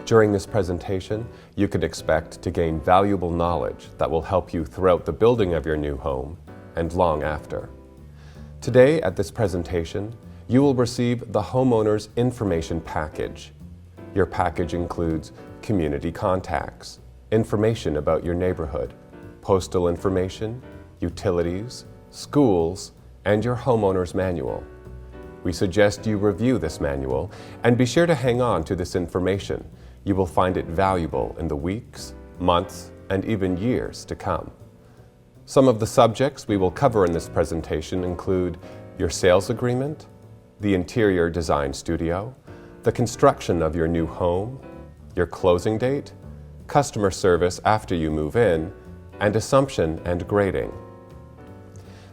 During this presentation, you can expect to gain valuable knowledge that will help you throughout the building of your new home and long after. Today at this presentation, you will receive the Homeowner's Information Package. Your package includes community contacts, information about your neighborhood, postal information, utilities, schools, and your homeowner's manual. We suggest you review this manual and be sure to hang on to this information. You will find it valuable in the weeks, months, and even years to come. Some of the subjects we will cover in this presentation include your sales agreement, the interior design studio, the construction of your new home, your closing date, customer service after you move in, and assumption and grading.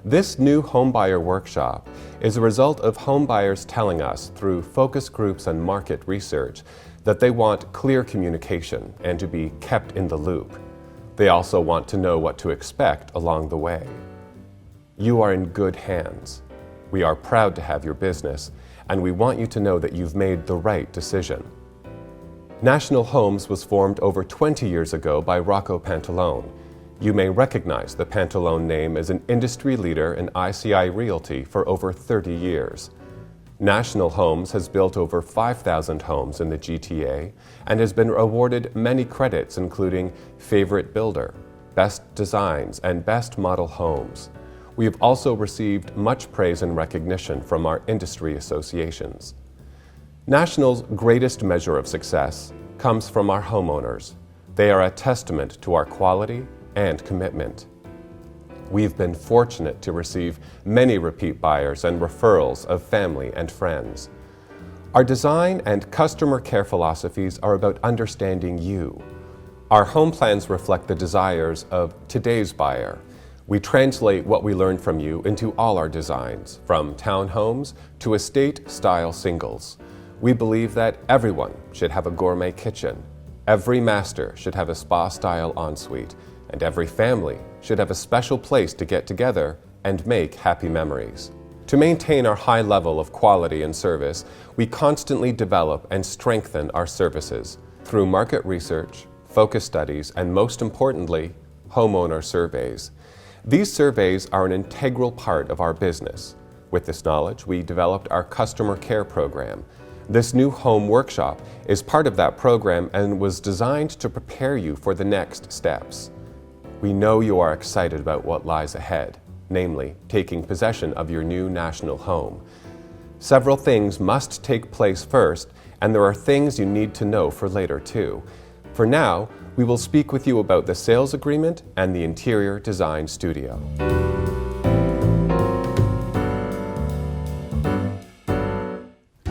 This new homebuyer workshop is a result of homebuyers telling us through focus groups and market research that they want clear communication and to be kept in the loop. They also want to know what to expect along the way. You are in good hands. We are proud to have your business, and we want you to know that you've made the right decision. National Homes was formed over 20 years ago by Rocco Pantalone. You may recognize the Pantalone name as an industry leader in ICI Realty for over 30 years. National Homes has built over 5,000 homes in the GTA and has been awarded many credits including Favorite Builder, Best Designs, and Best Model Homes. We have also received much praise and recognition from our industry associations. National's greatest measure of success comes from our homeowners. They are a testament to our quality and commitment. We've been fortunate to receive many repeat buyers and referrals of family and friends. Our design and customer care philosophies are about understanding you. Our home plans reflect the desires of today's buyer. We translate what we learned from you into all our designs, from townhomes to estate-style singles. We believe that everyone should have a gourmet kitchen, every master should have a spa-style ensuite, and every family should have a special place to get together and make happy memories. To maintain our high level of quality and service, we constantly develop and strengthen our services through market research, focus studies, and most importantly, homeowner surveys. These surveys are an integral part of our business. With this knowledge, we developed our customer care program. This new home workshop is part of that program and was designed to prepare you for the next steps. We know you are excited about what lies ahead, namely taking possession of your new national home. Several things must take place first, and there are things you need to know for later too. For now, we will speak with you about the sales agreement and the interior design studio.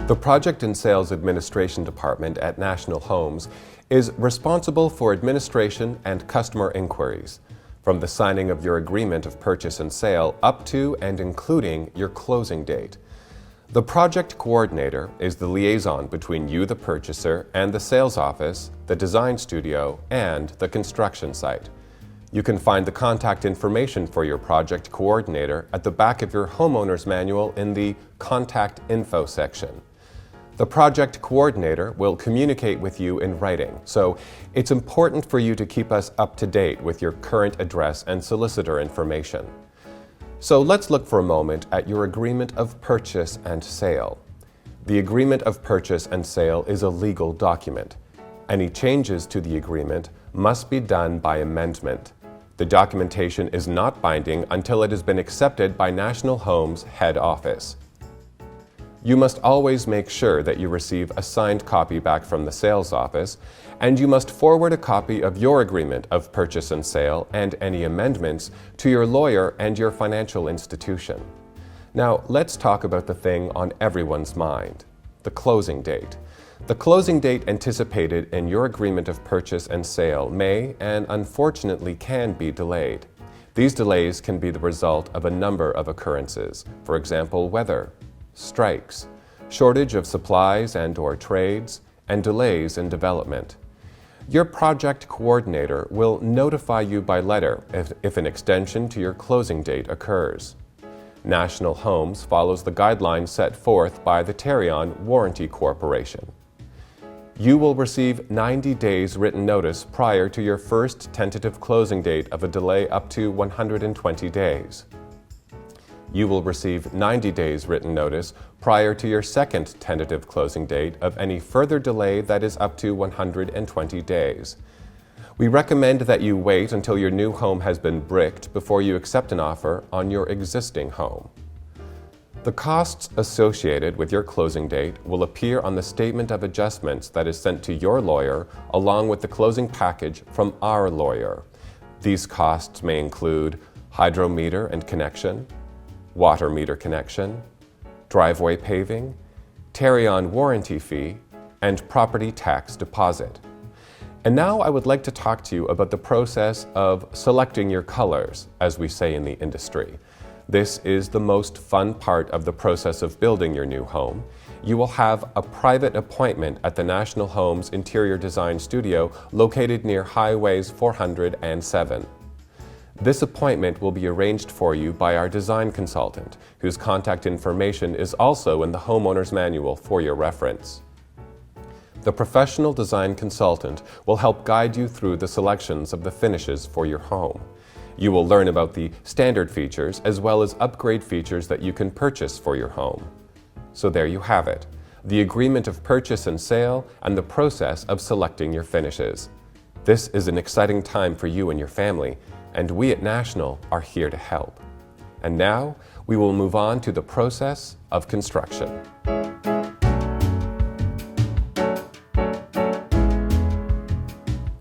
The Project and Sales Administration Department at National Homes is responsible for administration and customer inquiries, from the signing of your agreement of purchase and sale up to and including your closing date. The project coordinator is the liaison between you, the purchaser, and the sales office, the design studio, and the construction site. You can find the contact information for your project coordinator at the back of your homeowner's manual in the Contact Info section. The project coordinator will communicate with you in writing, so it's important for you to keep us up to date with your current address and solicitor information. So let's look for a moment at your agreement of purchase and sale. The agreement of purchase and sale is a legal document. Any changes to the agreement must be done by amendment. The documentation is not binding until it has been accepted by National Homes head office. You must always make sure that you receive a signed copy back from the sales office, and you must forward a copy of your agreement of purchase and sale and any amendments to your lawyer and your financial institution. Now, let's talk about the thing on everyone's mind, the closing date. The closing date anticipated in your agreement of purchase and sale may, and unfortunately can, be delayed. These delays can be the result of a number of occurrences, for example, weather, strikes, shortage of supplies and/or trades, and delays in development. Your project coordinator will notify you by letter if an extension to your closing date occurs. National Homes follows the guidelines set forth by the Tarion Warranty Corporation. You will receive 90 days written notice prior to your first tentative closing date of a delay up to 120 days. You will receive 90 days written notice prior to your second tentative closing date of any further delay that is up to 120 days. We recommend that you wait until your new home has been bricked before you accept an offer on your existing home. The costs associated with your closing date will appear on the statement of adjustments that is sent to your lawyer along with the closing package from our lawyer. These costs may include hydrometer and connection, water meter connection, driveway paving, carry-on warranty fee, and property tax deposit. And now I would like to talk to you about the process of selecting your colors, as we say in the industry. This is the most fun part of the process of building your new home. You will have a private appointment at the National Homes Interior Design Studio located near Highways 407. This appointment will be arranged for you by our design consultant, whose contact information is also in the homeowner's manual for your reference. The professional design consultant will help guide you through the selections of the finishes for your home. You will learn about the standard features as well as upgrade features that you can purchase for your home. So there you have it, the agreement of purchase and sale and the process of selecting your finishes. This is an exciting time for you and your family, and we at National are here to help. And now we will move on to the process of construction.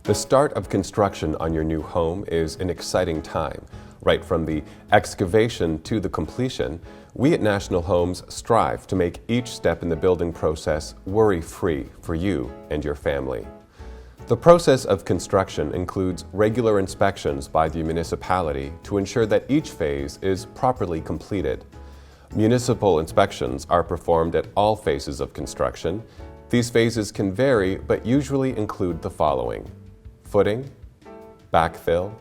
The start of construction on your new home is an exciting time. Right from the excavation to the completion, we at National Homes strive to make each step in the building process worry-free for you and your family. The process of construction includes regular inspections by the municipality to ensure that each phase is properly completed. Municipal inspections are performed at all phases of construction. These phases can vary, but usually include the following: footing, backfill,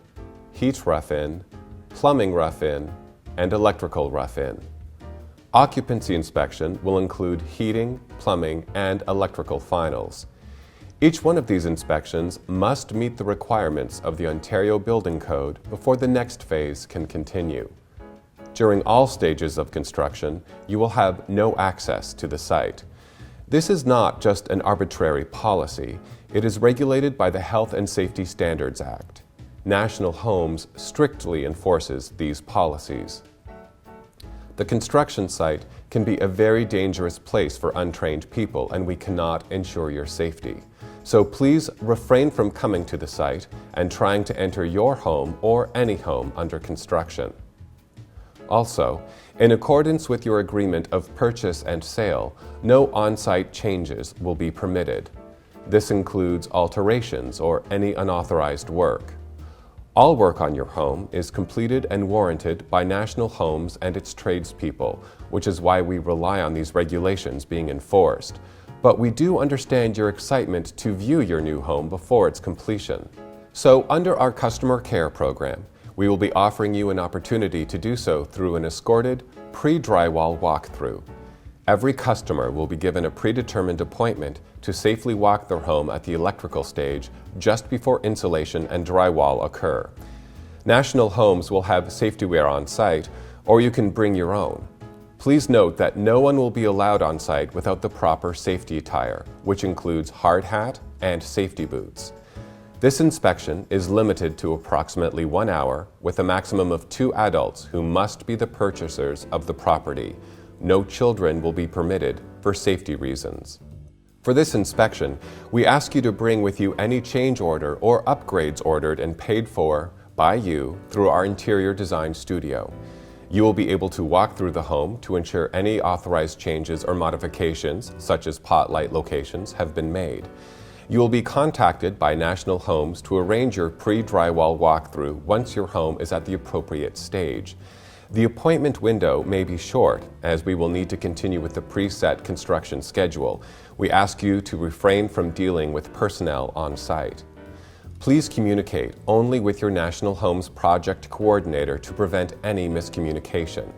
heat rough-in, plumbing rough-in, and electrical rough-in. Occupancy inspection will include heating, plumbing, and electrical finals. Each one of these inspections must meet the requirements of the Ontario Building Code before the next phase can continue. During all stages of construction, you will have no access to the site. This is not just an arbitrary policy. It is regulated by the Health and Safety Standards Act. National Homes strictly enforces these policies. The construction site can be a very dangerous place for untrained people, and we cannot ensure your safety. So please refrain from coming to the site and trying to enter your home or any home under construction. Also, in accordance with your agreement of purchase and sale, no on-site changes will be permitted. This includes alterations or any unauthorized work. All work on your home is completed and warranted by National Homes and its tradespeople, which is why we rely on these regulations being enforced. But we do understand your excitement to view your new home before its completion. So under our customer care program, we will be offering you an opportunity to do so through an escorted pre-drywall walkthrough. Every customer will be given a predetermined appointment to safely walk their home at the electrical stage just before insulation and drywall occur. National Homes will have safety wear on site, or you can bring your own. Please note that no one will be allowed on site without the proper safety attire, which includes hard hat and safety boots. This inspection is limited to approximately 1 hour with a maximum of 2 adults who must be the purchasers of the property. No children will be permitted for safety reasons. For this inspection, we ask you to bring with you any change order or upgrades ordered and paid for by you through our interior design studio. You will be able to walk through the home to ensure any authorized changes or modifications, such as pot light locations, have been made. You will be contacted by National Homes to arrange your pre-drywall walkthrough once your home is at the appropriate stage. The appointment window may be short, as we will need to continue with the preset construction schedule. We ask you to refrain from dealing with personnel on site. Please communicate only with your National Homes project coordinator to prevent any miscommunication.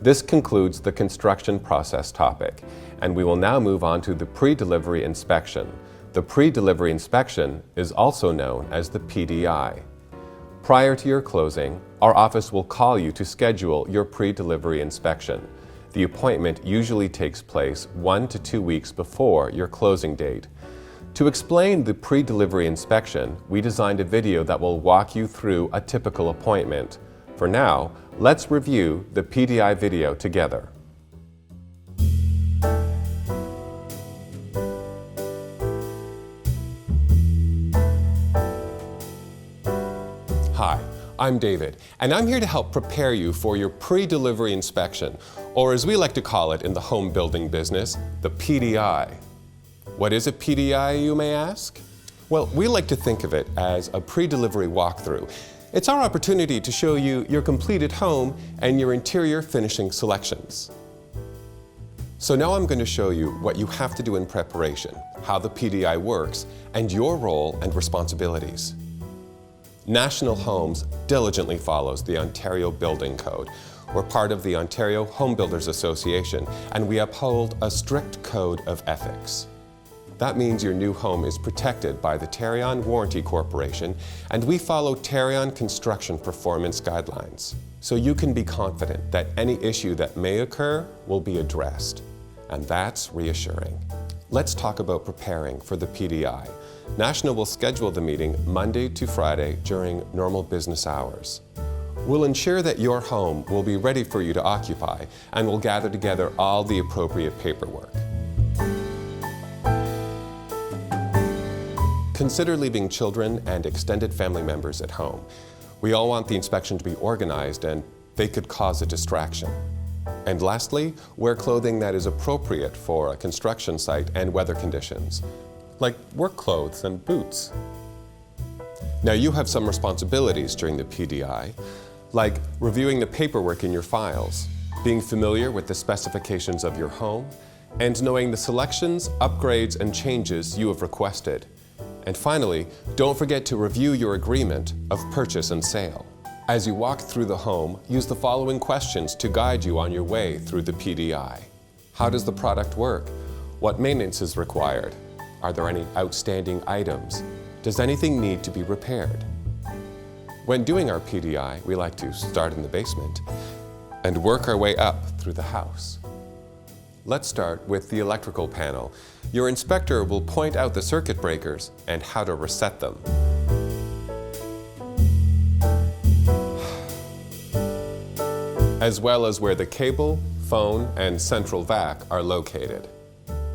This concludes the construction process topic, and we will now move on to the pre-delivery inspection. The pre-delivery inspection is also known as the PDI. Prior to your closing, our office will call you to schedule your pre-delivery inspection. The appointment usually takes place 1 to 2 weeks before your closing date. To explain the pre-delivery inspection, we designed a video that will walk you through a typical appointment. For now, let's review the PDI video together. Hi, I'm David, and I'm here to help prepare you for your pre-delivery inspection, or as we like to call it in the home building business, the PDI. What is a PDI, you may ask? Well, we like to think of it as a pre-delivery walkthrough. It's our opportunity to show you your completed home and your interior finishing selections. So now I'm going to show you what you have to do in preparation, how the PDI works, and your role and responsibilities. National Homes diligently follows the Ontario Building Code. We're part of the Ontario Home Builders Association, and we uphold a strict code of ethics. That means your new home is protected by the Tarion Warranty Corporation, and we follow Tarion Construction Performance Guidelines. So you can be confident that any issue that may occur will be addressed. And that's reassuring. Let's talk about preparing for the PDI. National will schedule the meeting Monday to Friday during normal business hours. We'll ensure that your home will be ready for you to occupy, and we'll gather together all the appropriate paperwork. Consider leaving children and extended family members at home. We all want the inspection to be organized, and they could cause a distraction. And lastly, wear clothing that is appropriate for a construction site and weather conditions, like work clothes and boots. Now you have some responsibilities during the PDI, like reviewing the paperwork in your files, being familiar with the specifications of your home, and knowing the selections, upgrades, and changes you have requested. And finally, don't forget to review your agreement of purchase and sale. As you walk through the home, use the following questions to guide you on your way through the PDI. How does the product work? What maintenance is required? Are there any outstanding items? Does anything need to be repaired? When doing our PDI, we like to start in the basement and work our way up through the house. Let's start with the electrical panel. Your inspector will point out the circuit breakers and how to reset them. As well as where the cable, phone, and central vac are located.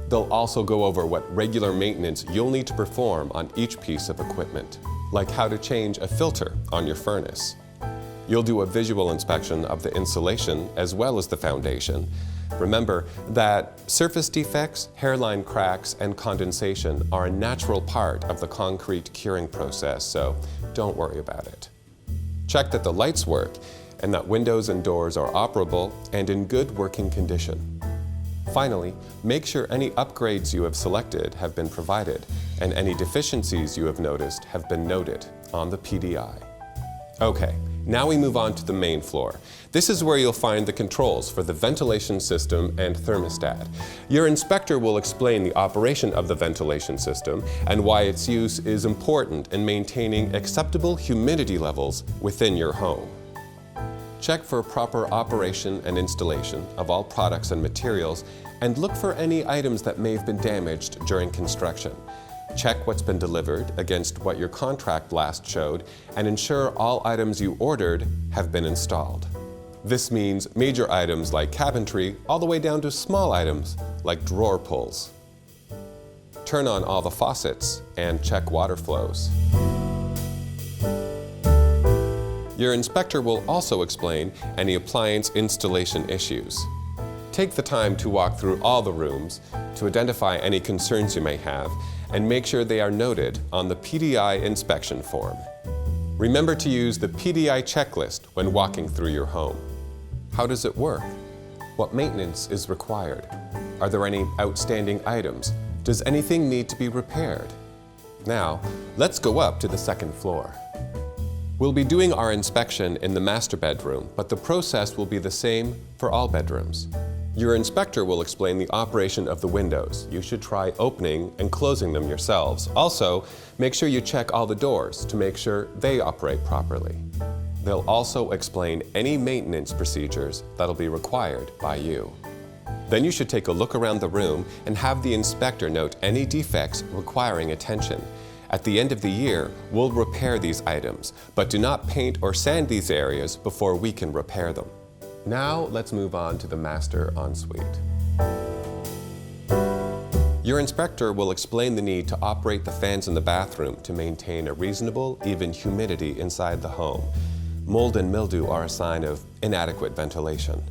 They'll also go over what regular maintenance you'll need to perform on each piece of equipment, like how to change a filter on your furnace. You'll do a visual inspection of the insulation as well as the foundation. Remember that surface defects, hairline cracks, and condensation are a natural part of the concrete curing process, so don't worry about it. Check that the lights work and that windows and doors are operable and in good working condition. Finally, make sure any upgrades you have selected have been provided and any deficiencies you have noticed have been noted on the PDI. Okay, now we move on to the main floor. This is where you'll find the controls for the ventilation system and thermostat. Your inspector will explain the operation of the ventilation system and why its use is important in maintaining acceptable humidity levels within your home. Check for proper operation and installation of all products and materials, and look for any items that may have been damaged during construction. Check what's been delivered against what your contract last showed, and ensure all items you ordered have been installed. This means major items like cabinetry, all the way down to small items like drawer pulls. Turn on all the faucets and check water flows. Your inspector will also explain any appliance installation issues. Take the time to walk through all the rooms to identify any concerns you may have and make sure they are noted on the PDI inspection form. Remember to use the PDI checklist when walking through your home. How does it work? What maintenance is required? Are there any outstanding items? Does anything need to be repaired? Now, let's go up to the second floor. We'll be doing our inspection in the master bedroom, but the process will be the same for all bedrooms. Your inspector will explain the operation of the windows. You should try opening and closing them yourselves. Also, make sure you check all the doors to make sure they operate properly. They'll also explain any maintenance procedures that'll be required by you. Then you should take a look around the room and have the inspector note any defects requiring attention. At the end of the year, we'll repair these items, but do not paint or sand these areas before we can repair them. Now let's move on to the master ensuite. Your inspector will explain the need to operate the fans in the bathroom to maintain a reasonable, even humidity inside the home. Mold and mildew are a sign of inadequate ventilation.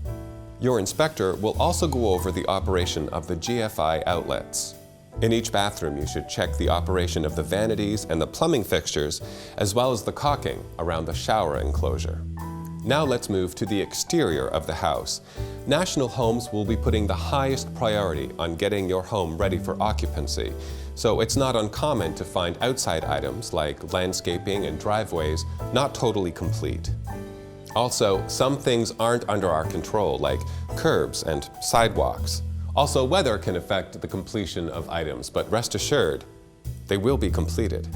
Your inspector will also go over the operation of the GFI outlets. In each bathroom, you should check the operation of the vanities and the plumbing fixtures, as well as the caulking around the shower enclosure. Now let's move to the exterior of the house. National Homes will be putting the highest priority on getting your home ready for occupancy, so it's not uncommon to find outside items like landscaping and driveways not totally complete. Also, some things aren't under our control, like curbs and sidewalks. Also, weather can affect the completion of items, but rest assured, they will be completed.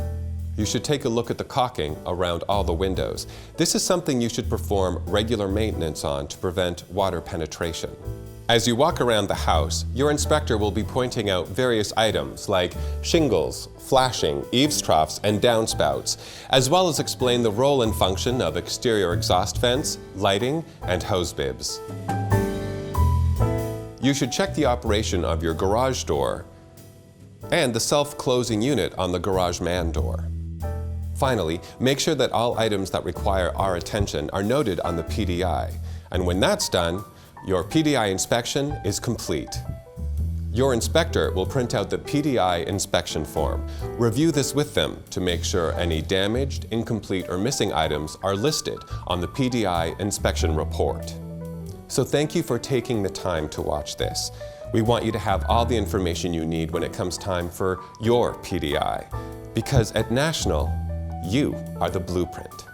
You should take a look at the caulking around all the windows. This is something you should perform regular maintenance on to prevent water penetration. As you walk around the house, your inspector will be pointing out various items like shingles, flashing, eaves troughs, and downspouts, as well as explain the role and function of exterior exhaust vents, lighting, and hose bibs. You should check the operation of your garage door and the self-closing unit on the garage man door. Finally, make sure that all items that require our attention are noted on the PDI, and when that's done, your PDI inspection is complete. Your inspector will print out the PDI inspection form. Review this with them to make sure any damaged, incomplete, or missing items are listed on the PDI inspection report. So thank you for taking the time to watch this. We want you to have all the information you need when it comes time for your PDI, because at National, you are the blueprint.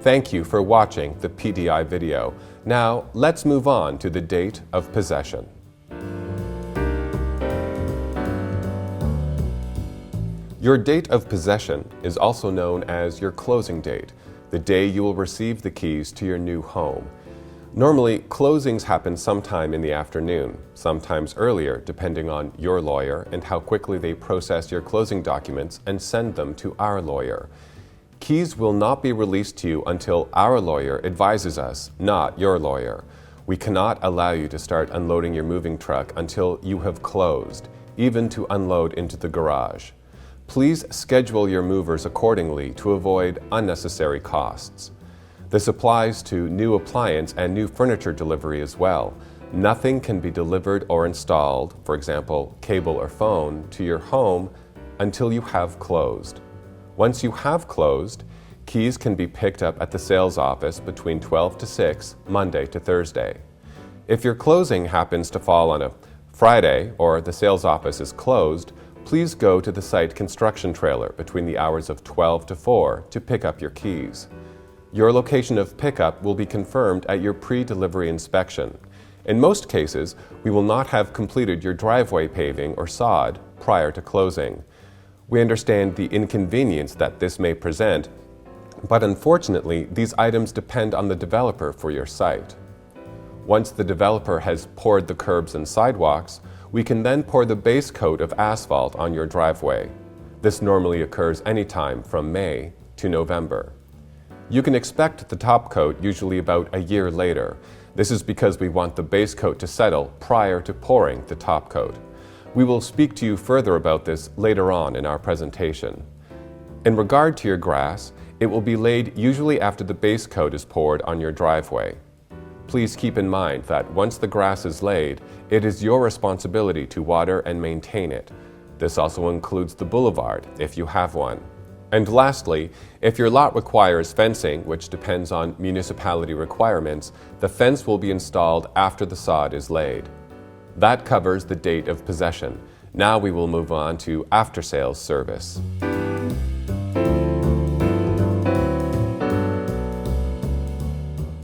Thank you for watching the PDI video. Now, let's move on to the date of possession. Your date of possession is also known as your closing date, the day you will receive the keys to your new home. Normally, closings happen sometime in the afternoon, sometimes earlier depending on your lawyer and how quickly they process your closing documents and send them to our lawyer. Keys will not be released to you until our lawyer advises us, not your lawyer. We cannot allow you to start unloading your moving truck until you have closed, even to unload into the garage. Please schedule your movers accordingly to avoid unnecessary costs. This applies to new appliance and new furniture delivery as well. Nothing can be delivered or installed, for example, cable or phone, to your home until you have closed. Once you have closed, keys can be picked up at the sales office between 12 to 6, Monday to Thursday. If your closing happens to fall on a Friday or the sales office is closed, please go to the site construction trailer between the hours of 12 to 4 to pick up your keys. Your location of pickup will be confirmed at your pre-delivery inspection. In most cases, we will not have completed your driveway paving or sod prior to closing. We understand the inconvenience that this may present, but unfortunately, these items depend on the developer for your site. Once the developer has poured the curbs and sidewalks, we can then pour the base coat of asphalt on your driveway. This normally occurs anytime from May to November. You can expect the top coat usually about a year later. This is because we want the base coat to settle prior to pouring the top coat. We will speak to you further about this later on in our presentation. In regard to your grass, it will be laid usually after the base coat is poured on your driveway. Please keep in mind that once the grass is laid, it is your responsibility to water and maintain it. This also includes the boulevard, if you have one. And lastly, if your lot requires fencing, which depends on municipality requirements, the fence will be installed after the sod is laid. That covers the date of possession. Now we will move on to after-sales service.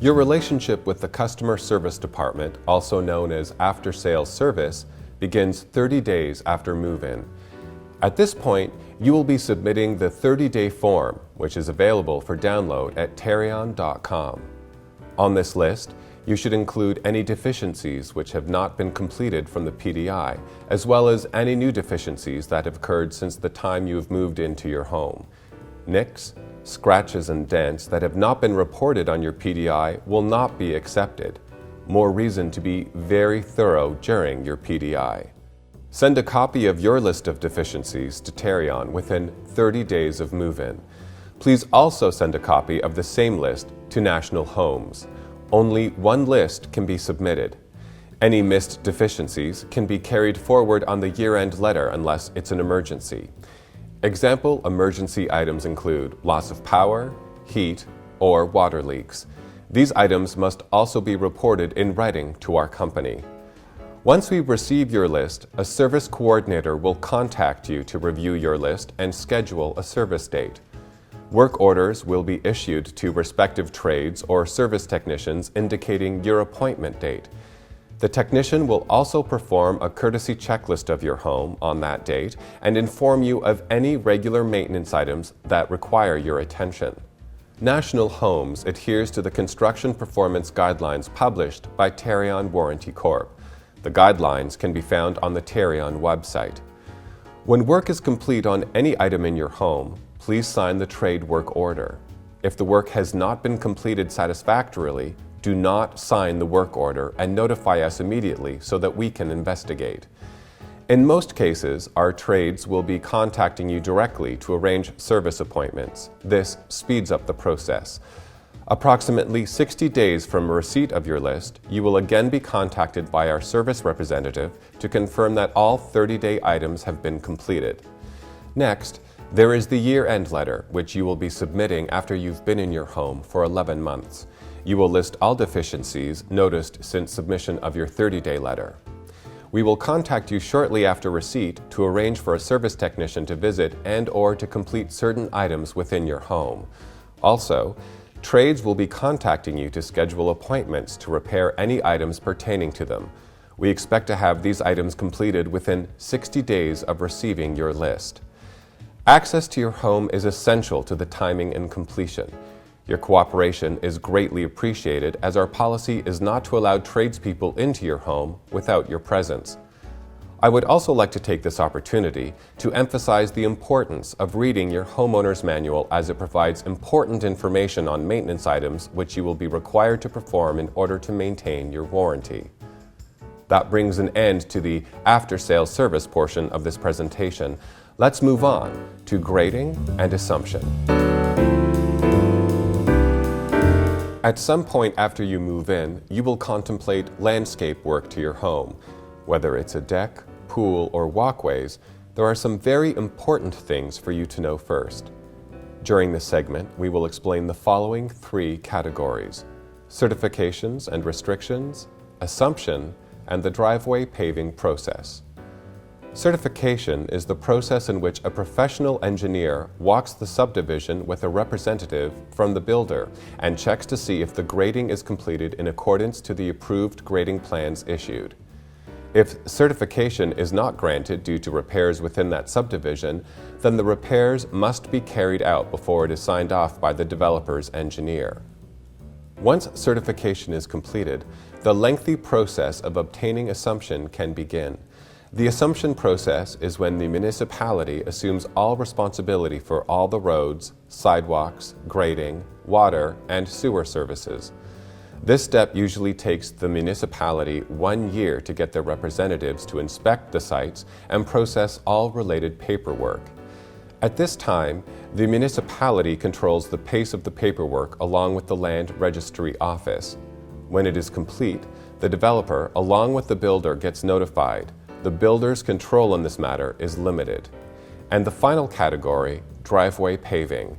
Your relationship with the customer service department, also known as after-sales service, begins 30 days after move-in. At this point, you will be submitting the 30-day form, which is available for download at terion.com. On this list, you should include any deficiencies which have not been completed from the PDI, as well as any new deficiencies that have occurred since the time you have moved into your home. Nicks, scratches, and dents that have not been reported on your PDI will not be accepted. More reason to be very thorough during your PDI. Send a copy of your list of deficiencies to Terion within 30 days of move-in. Please also send a copy of the same list to National Homes. Only one list can be submitted. Any missed deficiencies can be carried forward on the year-end letter unless it's an emergency. Example emergency items include loss of power, heat, or water leaks. These items must also be reported in writing to our company. Once we receive your list, a service coordinator will contact you to review your list and schedule a service date. Work orders will be issued to respective trades or service technicians indicating your appointment date. The technician will also perform a courtesy checklist of your home on that date and inform you of any regular maintenance items that require your attention. National Homes adheres to the construction performance guidelines published by Terion Warranty Corp. The guidelines can be found on the Terion website. When work is complete on any item in your home, please sign the trade work order. If the work has not been completed satisfactorily, do not sign the work order and notify us immediately so that we can investigate. In most cases, our trades will be contacting you directly to arrange service appointments. This speeds up the process. Approximately 60 days from receipt of your list, you will again be contacted by our service representative to confirm that all 30-day items have been completed. Next, there is the year-end letter, which you will be submitting after you've been in your home for 11 months. You will list all deficiencies noticed since submission of your 30-day letter. We will contact you shortly after receipt to arrange for a service technician to visit and/or to complete certain items within your home. Also, trades will be contacting you to schedule appointments to repair any items pertaining to them. We expect to have these items completed within 60 days of receiving your list. Access to your home is essential to the timing and completion. Your cooperation is greatly appreciated as our policy is not to allow tradespeople into your home without your presence. I would also like to take this opportunity to emphasize the importance of reading your homeowner's manual as it provides important information on maintenance items which you will be required to perform in order to maintain your warranty. That brings an end to the after-sales service portion of this presentation. Let's move on to grading and assumption. At some point after you move in, you will contemplate landscape work to your home. Whether it's a deck, pool, or walkways, there are some very important things for you to know first. During this segment, we will explain the following 3 categories: certifications and restrictions, assumption, and the driveway paving process. Certification is the process in which a professional engineer walks the subdivision with a representative from the builder and checks to see if the grading is completed in accordance to the approved grading plans issued. If certification is not granted due to repairs within that subdivision, then the repairs must be carried out before it is signed off by the developer's engineer. Once certification is completed, the lengthy process of obtaining assumption can begin. The assumption process is when the municipality assumes all responsibility for all the roads, sidewalks, grading, water, and sewer services. This step usually takes the municipality 1 year to get their representatives to inspect the sites and process all related paperwork. At this time, the municipality controls the pace of the paperwork along with the land registry office. When it is complete, the developer, along with the builder, gets notified. The builder's control in this matter is limited. And the final category, driveway paving.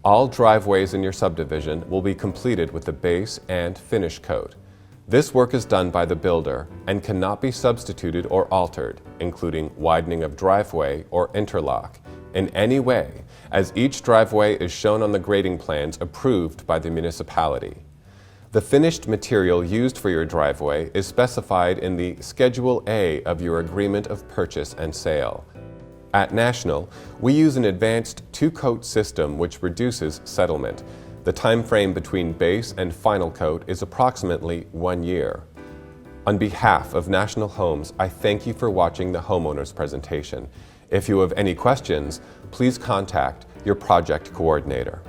All driveways in your subdivision will be completed with the base and finish coat. This work is done by the builder and cannot be substituted or altered, including widening of driveway or interlock, in any way, as each driveway is shown on the grading plans approved by the municipality. The finished material used for your driveway is specified in the Schedule A of your Agreement of Purchase and Sale. At National, we use an advanced two-coat system which reduces settlement. The time frame between base and final coat is approximately 1 year. On behalf of National Homes, I thank you for watching the Homeowners presentation. If you have any questions, please contact your project coordinator.